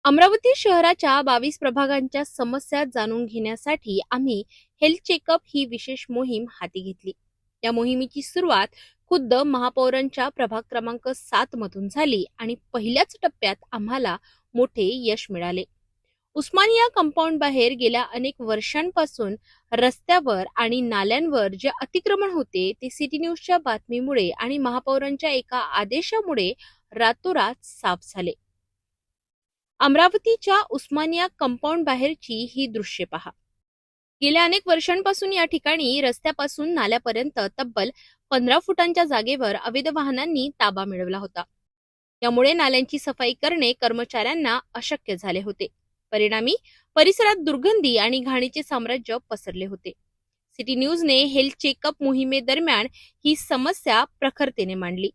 अमरावती शहराच्या 22 प्रभागांच्या समस्या जाणून घेण्यासाठी आम्ही हेल्थ चेकअप ही विशेष मोहीम हाती घेतली. या मोहिमेची सुरुवात खुद्द महापौरांच्या प्रभाग क्रमांक 7 मधून झाली आणि पहिल्याच टप्प्यात आम्हाला मोठे यश मिळाले. उस्मानिया कंपाऊंड बाहेर गेल्या अनेक वर्षांपासून रस्त्यावर आणि नाल्यांवर जे अतिक्रमण होते ते सिटी न्यूजच्या बातमीमुळे आणि महापौरांच्या एका आदेशामुळे रातोरात साफ झाले. अमरावतीच्या उस्मानिया कंपाऊंड बाहेरची ही दृश्ये पहा. गेल्या अनेक वर्षांपासून या ठिकाणी रस्त्यापासून नाल्यापर्यंत तब्बल 15 फुटांच्या जागेवर अवैध वाहनांनी ताबा मिळवला होता. यामुळे नाल्यांची सफाई करणे कर्मचाऱ्यांना अशक्य झाले होते. परिणामी परिसरात दुर्गंधी आणि घाणीचे साम्राज्य पसरले होते. सिटी न्यूजने हेल्थ चेकअप मोहिमेदरम्यान ही समस्या प्रखरतेने मांडली.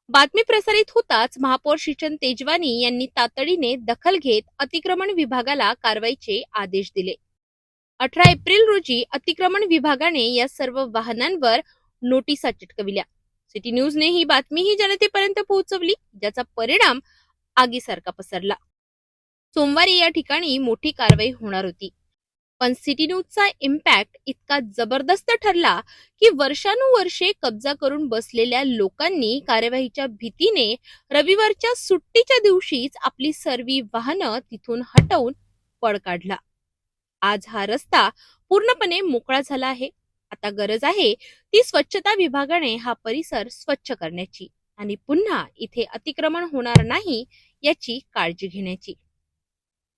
बातमी प्रसारित होताच महापौर श्रीचंद तेजवानी यांनी तातडीने दखल घेत अतिक्रमण विभागाला कारवाईचे आदेश दिले. 18 एप्रिल रोजी अतिक्रमण विभागाने या सर्व वाहनांवर नोटिसा चिटकविल्या. सिटी न्यूजने ही बातमीही जनतेपर्यंत पोहोचवली, ज्याचा परिणाम आगीसारखा पसरला. सोमवारी या ठिकाणी मोठी कारवाई होणार होती, पण सिटी न्यूजचा इम्पॅक्ट इतका जबरदस्त ठरला की वर्षानुवर्षे कब्जा करून बसलेल्या लोकांनी कार्यवाहीच्या भीतीने रविवारच्या सुट्टीच्या दिवशीच आपली सर्व वाहनं तिथून हटवून पळ काढला. आज हा रस्ता पूर्णपणे मोकळा झाला आहे. आता गरज आहे ती स्वच्छता विभागाने हा परिसर स्वच्छ करण्याची आणि पुन्हा इथे अतिक्रमण होणार नाही याची काळजी घेण्याची.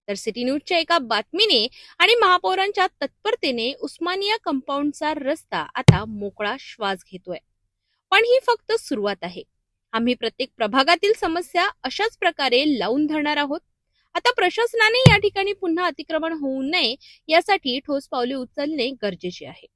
तर सिटी न्यूजच्या एका बातमीने आणि महापौरांच्या तत्परतेने उस्मानिया कंपाऊंडचा रस्ता आता मोकळा श्वास घेतोय. पण ही फक्त सुरुवात आहे. आम्ही प्रत्येक प्रभागातील समस्या अशाच प्रकारे लावून धरणार आहोत. आता प्रशासनाने या ठिकाणी पुन्हा अतिक्रमण होऊ नये यासाठी ठोस पावले उचलणे गरजेचे आहे.